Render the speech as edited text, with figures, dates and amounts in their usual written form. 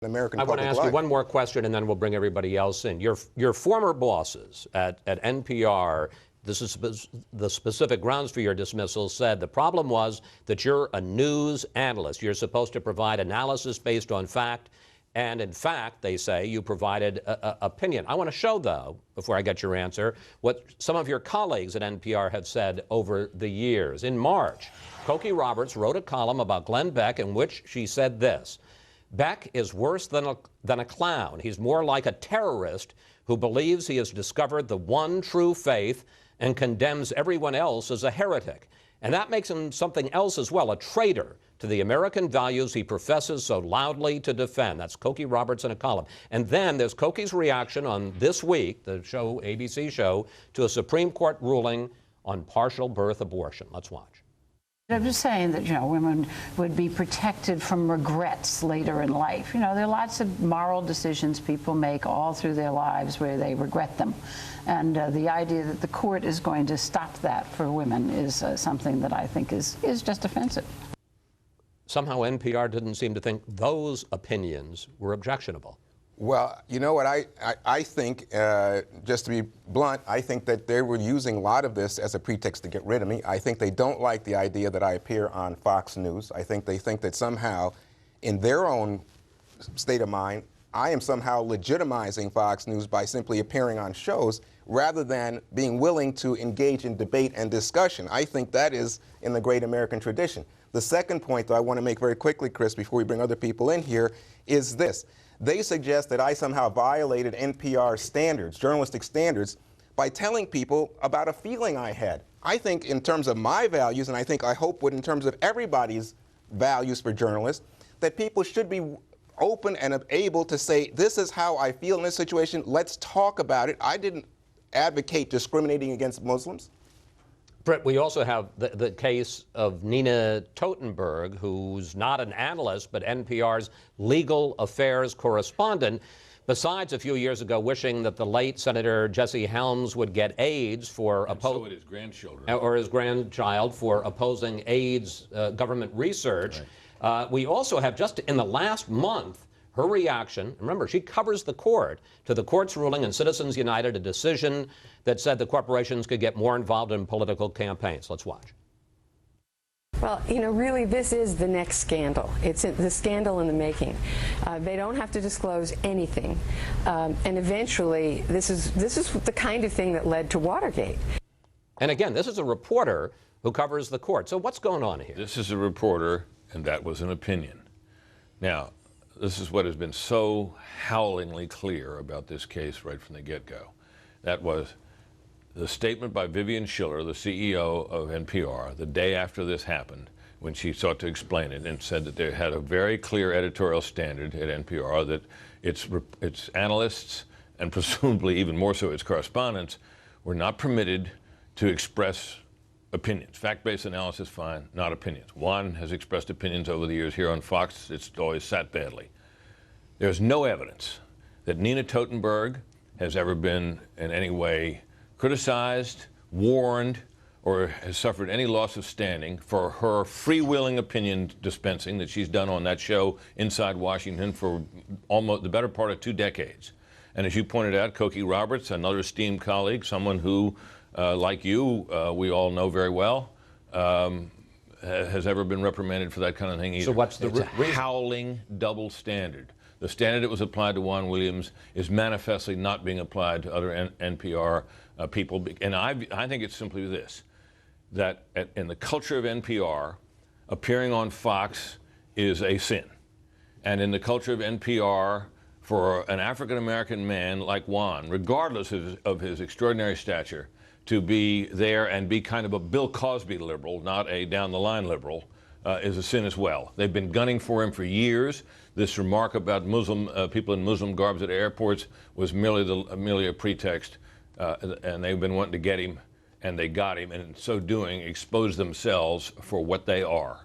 American I public want to ask life. you one more question, and then we'll bring everybody else in. Your former bosses at NPR, this is the specific grounds for your dismissal, said the problem was that you're a news analyst. You're supposed to provide analysis based on fact. And in fact, they say, you provided opinion. I want to show, though, before I get your answer, what some of your colleagues at NPR have said over the years. In March, Cokie Roberts wrote a column about Glenn Beck in which she said this: Beck is worse than a clown. He's more like a terrorist who believes he has discovered the one true faith and condemns everyone else as a heretic. And that makes him something else as well, a traitor to the American values he professes so loudly to defend. That's Cokie Roberts in a column. And then there's Cokie's reaction on This Week, the show, ABC show, to a Supreme Court ruling on partial birth abortion. Let's watch. I'm just saying that, women would be protected from regrets later in life. There are lots of moral decisions people make all through their lives where they regret them. And the idea that the court is going to stop that for women is something that I think is just offensive. Somehow NPR didn't seem to think those opinions were objectionable. Well, you know what, I think, just to be blunt, I think that they were using a lot of this as a pretext to get rid of me. I think they don't like the idea that I appear on Fox News. I think they think that somehow, in their own state of mind, I am somehow legitimizing Fox News by simply appearing on shows rather than being willing to engage in debate and discussion. I think that is in the great American tradition. The second point, though, I want to make very quickly, Chris, before we bring other people in here, is this. They suggest that I somehow violated NPR standards, journalistic standards, by telling people about a feeling I had. I think in terms of my values, and I hope would in terms of everybody's values for journalists, that people should be open and able to say, this is how I feel in this situation, let's talk about it. I didn't advocate discriminating against Muslims. Brett, we also have the case of Nina Totenberg, who's not an analyst, but NPR's legal affairs correspondent. Besides, a few years ago, wishing that the late Senator Jesse Helms would get AIDS for so his grandchildren. Or his grandchild for opposing AIDS government research. Right. We also have, just in the last month, her reaction. Remember, she covers the court to the court's ruling in Citizens United, a decision that said the corporations could get more involved in political campaigns. Let's watch. Well, really, this is the next scandal. It's the scandal in the making. They don't have to disclose anything, and eventually, this is the kind of thing that led to Watergate. And again, this is a reporter who covers the court. So what's going on here? This is a reporter, and that was an opinion. Now, this is what has been so howlingly clear about this case right from the get-go. That was the statement by Vivian Schiller, the CEO of NPR, the day after this happened, when she sought to explain it and said that they had a very clear editorial standard at NPR that its analysts, and presumably even more so its correspondents, were not permitted to express opinions. Fact-based analysis, fine, not opinions. Juan has expressed opinions over the years here on Fox. It's always sat badly. There's no evidence that Nina Totenberg has ever been in any way criticized, warned, or has suffered any loss of standing for her freewheeling opinion dispensing that she's done on that show Inside Washington for almost the better part of 2 decades. And as you pointed out, Cokie Roberts, another esteemed colleague, someone who, like you, we all know very well, has ever been reprimanded for that kind of thing either. So what's the reason? Howling double standard. The standard that was applied to Juan Williams is manifestly not being applied to other NPR people. And I think it's simply this, that in the culture of NPR, appearing on Fox is a sin. And in the culture of NPR, for an African-American man like Juan, regardless of his extraordinary stature, to be there and be kind of a Bill Cosby liberal, not a down-the-line liberal, is a sin as well. They've been gunning for him for years. This remark about Muslim people in Muslim garbs at airports was merely a pretext, and they've been wanting to get him, and they got him, and in so doing exposed themselves for what they are.